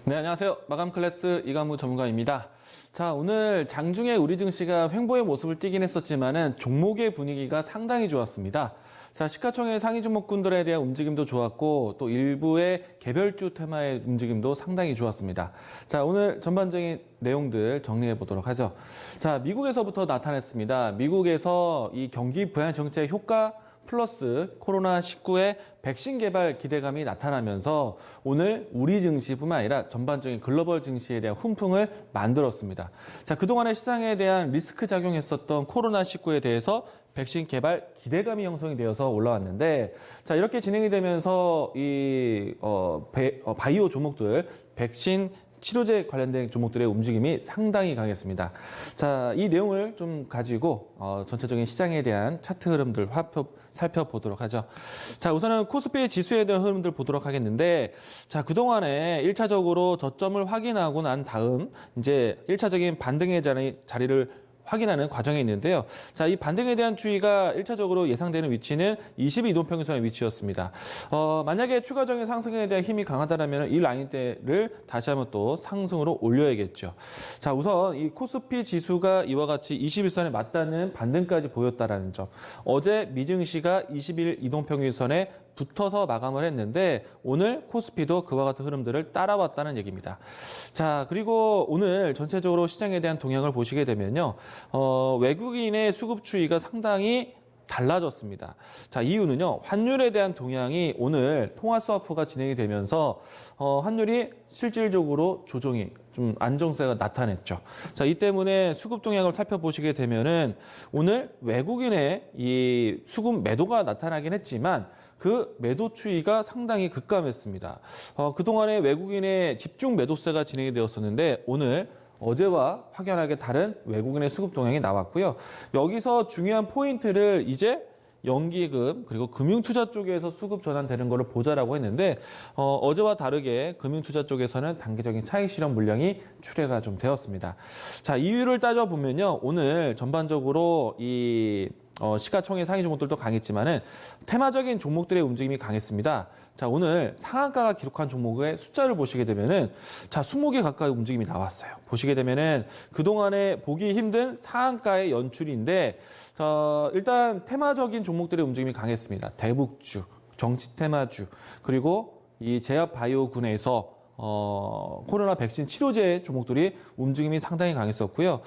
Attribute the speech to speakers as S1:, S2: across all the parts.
S1: 네, 안녕하세요. 마감 클래스 이강무 전문가입니다. 자, 오늘 장중에 우리 증시가 횡보의 모습을 띠긴 했었지만은 종목의 분위기가 상당히 좋았습니다. 자, 시가총액 상위 종목군들에 대한 움직임도 좋았고 또 일부의 개별주 테마의 움직임도 상당히 좋았습니다. 자, 오늘 전반적인 내용들 정리해 보도록 하죠. 자, 미국에서부터 나타났습니다. 미국에서 이 경기 부양 정책 효과 플러스 코로나19의 백신 개발 기대감이 나타나면서 오늘 우리 증시뿐만 아니라 전반적인 글로벌 증시에 대한 훈풍을 만들었습니다. 자, 그동안의 시장에 대한 리스크 작용했었던 코로나19에 대해서 백신 개발 기대감이 형성이 되어서 올라왔는데, 자, 이렇게 진행이 되면서 바이오 종목들, 백신 치료제 관련된 종목들의 움직임이 상당히 강했습니다. 자, 이 내용을 좀 가지고 전체적인 시장에 대한 차트 흐름들 살펴보도록 하죠. 자, 우선은 코스피 지수에 대한 흐름들 보도록 하겠는데, 자, 그동안에 1차적으로 저점을 확인하고 난 다음 이제 1차적인 반등의 자리를 확인하는 과정에 있는데요. 자, 이 반등에 대한 추이가 1차적으로 예상되는 위치는 22이동평균선의 위치였습니다. 만약에 추가적인 상승에 대한 힘이 강하다면 이 라인대를 다시 한번 또 상승으로 올려야겠죠. 자, 우선 이 코스피 지수가 이와 같이 21선에 맞닿는 반등까지 보였다라는 점. 어제 미증시가 21 이동평균선에 붙어서 마감을 했는데 오늘 코스피도 그와 같은 흐름들을 따라왔다는 얘기입니다. 자, 그리고 오늘 전체적으로 시장에 대한 동향을 보시게 되면요. 외국인의 수급 추이가 상당히 달라졌습니다. 자, 이유는요. 환율에 대한 동향이 오늘 통화 스와프가 진행이 되면서 환율이 실질적으로 조정이 좀 안정세가 나타냈죠. 자, 이 때문에 수급 동향을 살펴보시게 되면은 오늘 외국인의 이 수급 매도가 나타나긴 했지만 그 매도 추이가 상당히 급감했습니다. 그동안에 외국인의 집중 매도세가 진행이 되었었는데 오늘 어제와 확연하게 다른 외국인의 수급 동향이 나왔고요. 여기서 중요한 포인트를 이제 연기금 그리고 금융투자 쪽에서 수급 전환되는 것을 보자라고 했는데 어제와 다르게 금융투자 쪽에서는 단기적인 차익 실현 물량이 출회가 좀 되었습니다. 자, 이유를 따져보면요. 오늘 전반적으로 이 시가총액 상위 종목들도 강했지만은 테마적인 종목들의 움직임이 강했습니다. 자, 오늘 상한가가 기록한 종목의 숫자를 보시게 되면은 자, 20개 가까이 움직임이 나왔어요. 보시게 되면은 그동안에 보기 힘든 상한가의 연출인데 일단 테마적인 종목들의 움직임이 강했습니다. 대북주, 정치 테마주, 그리고 이 제약 바이오군에서 코로나 백신 치료제 종목들이 움직임이 상당히 강했었고요.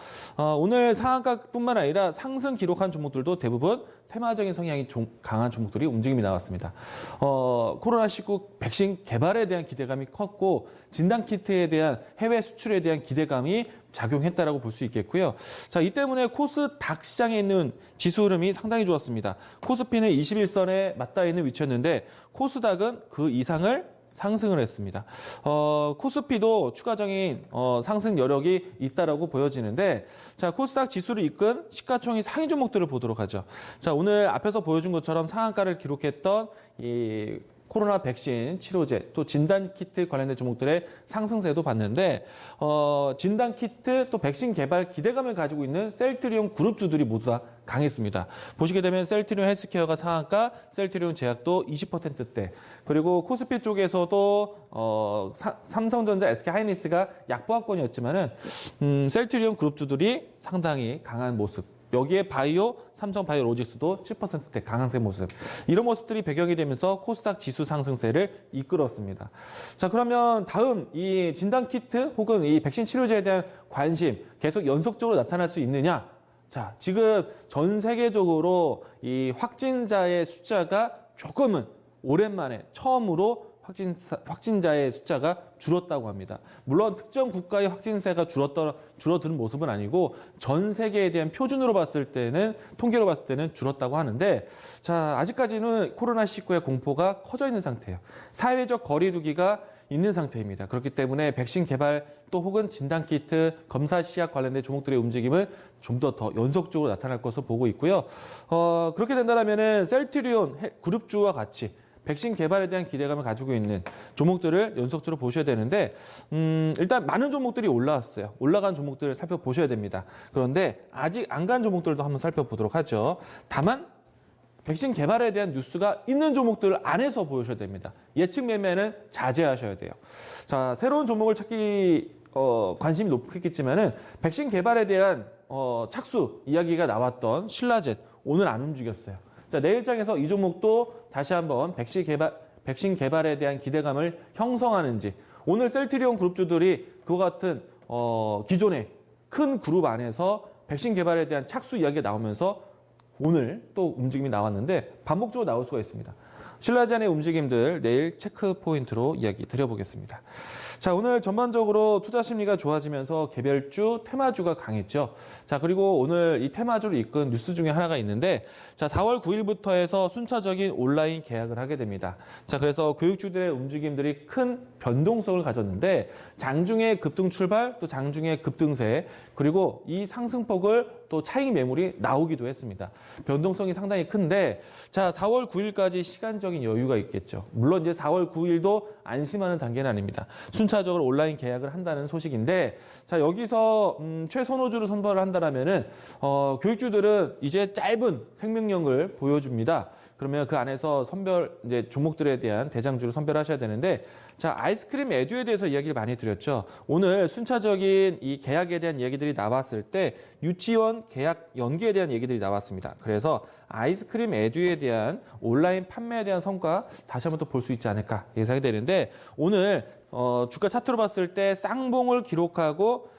S1: 오늘 상한가뿐만 아니라 상승 기록한 종목들도 대부분 테마적인 성향이 강한 종목들이 움직임이 나왔습니다. 코로나19 백신 개발에 대한 기대감이 컸고 진단키트에 대한 해외 수출에 대한 기대감이 작용했다라고 볼 수 있겠고요. 자, 이 때문에 코스닥 시장에 있는 지수 흐름이 상당히 좋았습니다. 코스피는 21선에 맞닿아 있는 위치였는데 코스닥은 그 이상을 상승을 했습니다. 코스피도 추가적인 상승 여력이 있다라고 보여지는데, 자, 코스닥 지수를 이끈 시가총액 상위 종목들을 보도록 하죠. 자, 오늘 앞에서 보여준 것처럼 상한가를 기록했던 이 코로나 백신 치료제 또 진단키트 관련된 종목들의 상승세도 봤는데 진단키트 또 백신 개발 기대감을 가지고 있는 셀트리온 그룹주들이 모두 다 강했습니다. 보시게 되면 셀트리온 헬스케어가 상한가, 셀트리온 제약도 20%대, 그리고 코스피 쪽에서도 삼성전자, SK하이닉스가 약보합권이었지만은 셀트리온 그룹주들이 상당히 강한 모습. 여기에 바이오, 삼성 바이오로직스도 7%대 강한세 모습. 이런 모습들이 배경이 되면서 코스닥 지수 상승세를 이끌었습니다. 자, 그러면 다음 이 진단키트 혹은 이 백신 치료제에 대한 관심 계속 연속적으로 나타날 수 있느냐? 자, 지금 전 세계적으로 이 확진자의 숫자가 조금은 오랜만에 처음으로 확진자의 숫자가 줄었다고 합니다. 물론 특정 국가의 확진세가 줄어드는 모습은 아니고 전 세계에 대한 표준으로 봤을 때는 통계로 봤을 때는 줄었다고 하는데, 자, 아직까지는 코로나19의 공포가 커져 있는 상태예요. 사회적 거리두기가 있는 상태입니다. 그렇기 때문에 백신 개발 또 혹은 진단키트, 검사 시약 관련된 종목들의 움직임은 좀 더 연속적으로 나타날 것으로 보고 있고요. 그렇게 된다면은 셀트리온 그룹주와 같이 백신 개발에 대한 기대감을 가지고 있는 종목들을 연속적으로 보셔야 되는데 일단 많은 종목들이 올라왔어요. 올라간 종목들을 살펴보셔야 됩니다. 그런데 아직 안 간 종목들도 한번 살펴보도록 하죠. 다만 백신 개발에 대한 뉴스가 있는 종목들 안에서 보셔야 됩니다. 예측 매매는 자제하셔야 돼요. 자, 새로운 종목을 찾기 관심이 높겠지만은 백신 개발에 대한 착수 이야기가 나왔던 신라젠 오늘 안 움직였어요. 자, 내일장에서 이 종목도 다시 한번 백신 개발에 대한 기대감을 형성하는지 오늘 셀트리온 그룹주들이 그와 같은 기존의 큰 그룹 안에서 백신 개발에 대한 착수 이야기가 나오면서 오늘 또 움직임이 나왔는데 반복적으로 나올 수가 있습니다. 신라젠의 움직임들 내일 체크 포인트로 이야기 드려보겠습니다. 자, 오늘 전반적으로 투자 심리가 좋아지면서 개별주, 테마주가 강했죠. 자, 그리고 오늘 이 테마주를 이끈 뉴스 중에 하나가 있는데, 자, 4월 9일부터 해서 순차적인 온라인 계약을 하게 됩니다. 자, 그래서 교육주들의 움직임들이 큰 변동성을 가졌는데, 장중에 급등 출발, 또 장중에 급등세, 그리고 이 상승폭을 또 차익 매물이 나오기도 했습니다. 변동성이 상당히 큰데, 자, 4월 9일까지 시간적인 여유가 있겠죠. 물론 이제 4월 9일도 안심하는 단계는 아닙니다. 순차적으로 온라인 계약을 한다는 소식인데, 자, 여기서 최선호주를 선발을 한다라면은 교육주들은 이제 짧은 생명력을 보여줍니다. 그러면 그 안에서 이제 종목들에 대한 대장주를 선별하셔야 되는데, 자, 아이스크림 에듀에 대해서 이야기를 많이 드렸죠. 오늘 순차적인 이 계약에 대한 얘기들이 나왔을 때 유치원 계약 연기에 대한 얘기들이 나왔습니다. 그래서 아이스크림 에듀에 대한 온라인 판매에 대한 성과 다시 한번 또 볼 수 있지 않을까 예상이 되는데, 오늘 주가 차트로 봤을 때 쌍봉을 기록하고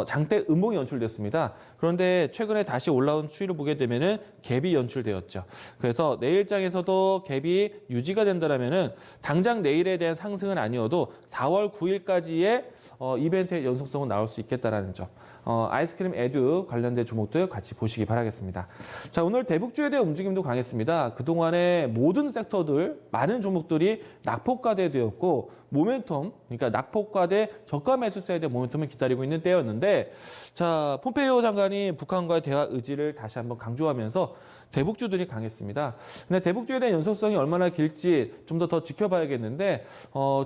S1: 장대 음봉이 연출됐습니다. 그런데 최근에 다시 올라온 추이를 보게 되면은 갭이 연출되었죠. 그래서 내일장에서도 갭이 유지가 된다라면은 당장 내일에 대한 상승은 아니어도 4월 9일까지의 이벤트의 연속성은 나올 수 있겠다라는 점. 아이스크림 에듀 관련된 종목들 같이 보시기 바라겠습니다. 자, 오늘 대북주에 대한 움직임도 강했습니다. 그동안의 모든 섹터들, 많은 종목들이 낙폭과대되었고, 모멘텀, 그러니까 낙폭과대 저가 매수세에 대한 모멘텀을 기다리고 있는 때였는데, 자, 폼페이오 장관이 북한과의 대화 의지를 다시 한번 강조하면서 대북주들이 강했습니다. 근데 대북주에 대한 연속성이 얼마나 길지 좀 더 지켜봐야겠는데,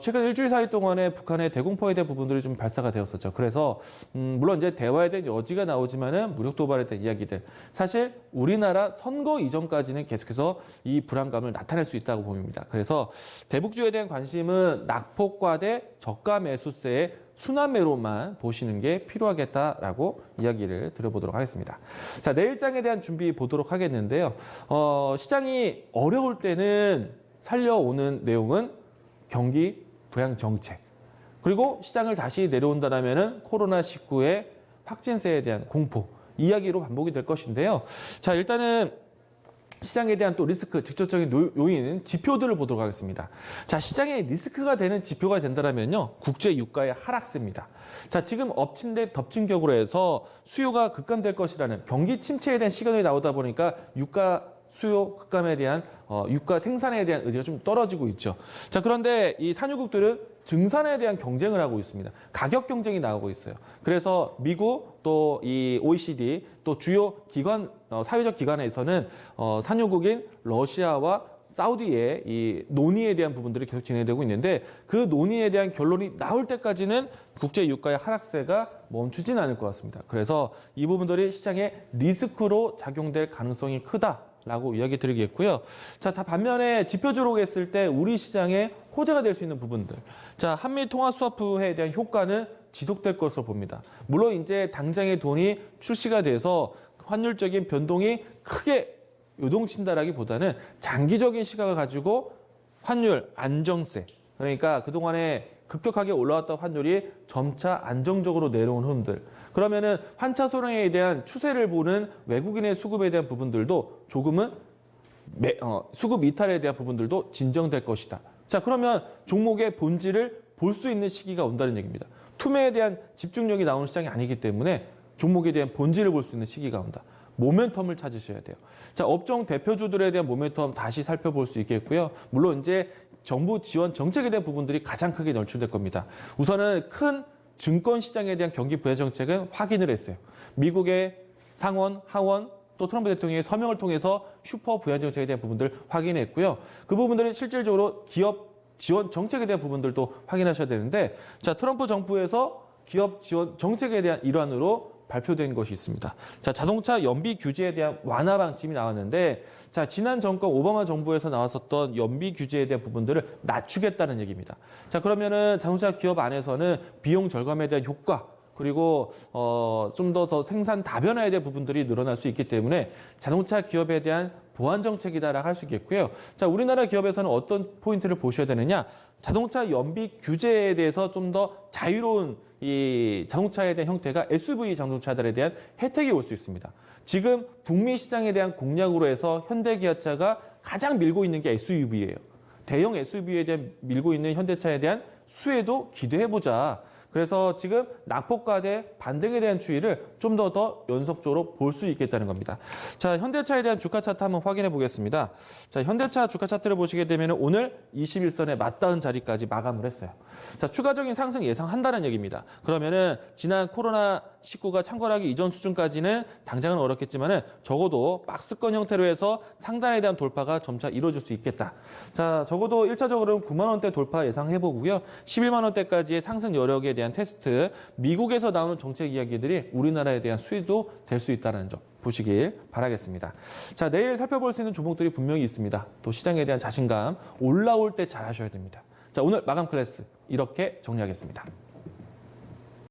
S1: 최근 일주일 사이 동안에 북한의 대공포에 대한 부분들이 좀 발사가 되었었죠. 그래서 물론 이제 대화에 대한 여지가 나오지만은 무력 도발에 대한 이야기들, 사실 우리나라 선거 이전까지는 계속해서 이 불안감을 나타낼 수 있다고 봅니다. 그래서 대북주에 대한 관심은 낙폭과대 저가 매수세의 순환매로만 보시는 게 필요하겠다라고 이야기를 드려보도록 하겠습니다. 자, 내일장에 대한 준비 보도록 하겠는데요. 시장이 어려울 때는 살려오는 내용은 경기 부양 정책, 그리고 시장을 다시 내려온다라면은 코로나19의 확진세에 대한 공포, 이야기로 반복이 될 것인데요. 자, 일단은 시장에 대한 또 리스크, 직접적인 요인, 지표들을 보도록 하겠습니다. 자, 시장에 리스크가 되는 지표가 된다면요, 국제 유가의 하락세입니다. 자, 지금 엎친 데 덮친 격으로 해서 수요가 급감될 것이라는 경기 침체에 대한 시그널이 나오다 보니까 유가 수요 급감에 대한 유가 생산에 대한 의지가 좀 떨어지고 있죠. 자, 그런데 이 산유국들은 증산에 대한 경쟁을 하고 있습니다. 가격 경쟁이 나오고 있어요. 그래서 미국 또 이 OECD 또 주요 기관 사회적 기관에서는 산유국인 러시아와 사우디의 이 논의에 대한 부분들이 계속 진행되고 있는데, 그 논의에 대한 결론이 나올 때까지는 국제 유가의 하락세가 멈추진 않을 것 같습니다. 그래서 이 부분들이 시장의 리스크로 작용될 가능성이 크다라고 이야기 드리겠고요. 자, 다 반면에 지표적으로 했을 때 우리 시장의 호재가 될 수 있는 부분들. 자, 한미 통화 스와프에 대한 효과는 지속될 것으로 봅니다. 물론 이제 당장의 돈이 출시가 돼서 환율적인 변동이 크게 요동친다라기보다는 장기적인 시각을 가지고 환율 안정세, 그러니까 그동안에 급격하게 올라왔던 환율이 점차 안정적으로 내려온 흐름들, 그러면은 환차 소량에 대한 추세를 보는 외국인의 수급에 대한 부분들도 조금은 수급 이탈에 대한 부분들도 진정될 것이다. 자, 그러면 종목의 본질을 볼 수 있는 시기가 온다는 얘기입니다. 투매에 대한 집중력이 나오는 시장이 아니기 때문에 종목에 대한 본질을 볼 수 있는 시기가 온다. 모멘텀을 찾으셔야 돼요. 자, 업종 대표주들에 대한 모멘텀 다시 살펴볼 수 있겠고요. 물론 이제 정부 지원 정책에 대한 부분들이 가장 크게 연출될 겁니다. 우선은 큰 증권 시장에 대한 경기 부양 정책은 확인을 했어요. 미국의 상원, 하원, 또 트럼프 대통령의 서명을 통해서 슈퍼 부양 정책에 대한 부분들 확인했고요. 그 부분들은 실질적으로 기업 지원 정책에 대한 부분들도 확인하셔야 되는데, 자, 트럼프 정부에서 기업 지원 정책에 대한 일환으로 발표된 것이 있습니다. 자, 자동차 연비 규제에 대한 완화 방침이 나왔는데, 자, 지난 정권 오바마 정부에서 나왔었던 연비 규제에 대한 부분들을 낮추겠다는 얘기입니다. 자, 그러면은 자동차 기업 안에서는 비용 절감에 대한 효과, 그리고 좀 더 생산 다변화에 대한 부분들이 늘어날 수 있기 때문에 자동차 기업에 대한 보완 정책이다라고 할 수 있겠고요. 자, 우리나라 기업에서는 어떤 포인트를 보셔야 되느냐? 자동차 연비 규제에 대해서 좀 더 자유로운 이 자동차에 대한 형태가 SUV 자동차들에 대한 혜택이 올 수 있습니다. 지금 북미 시장에 대한 공략으로 해서 현대기아차가 가장 밀고 있는 게 SUV예요. 대형 SUV에 대한 밀고 있는 현대차에 대한 수혜도 기대해보자. 그래서 지금 낙폭과대 반등에 대한 추이를 좀 더 연속적으로 볼 수 있겠다는 겁니다. 자, 현대차에 대한 주가 차트 한번 확인해 보겠습니다. 자, 현대차 주가 차트를 보시게 되면 오늘 21선에 맞닿은 자리까지 마감을 했어요. 자, 추가적인 상승 예상한다는 얘기입니다. 그러면은 지난 코로나19가 창궐하기 이전 수준까지는 당장은 어렵겠지만은 적어도 박스권 형태로 해서 상단에 대한 돌파가 점차 이루어질 수 있겠다. 자, 적어도 1차적으로는 9만 원대 돌파 예상해 보고요. 11만 원대까지의 상승 여력에 대한 테스트, 미국에서 나오는 정책 이야기들이 우리나라에 대한 수혜도 될 수 있다는 점 보시길 바라겠습니다. 자, 내일 살펴볼 수 있는 종목들이 분명히 있습니다. 또 시장에 대한 자신감 올라올 때 잘 하셔야 됩니다. 자, 오늘 마감 클래스 이렇게 정리하겠습니다.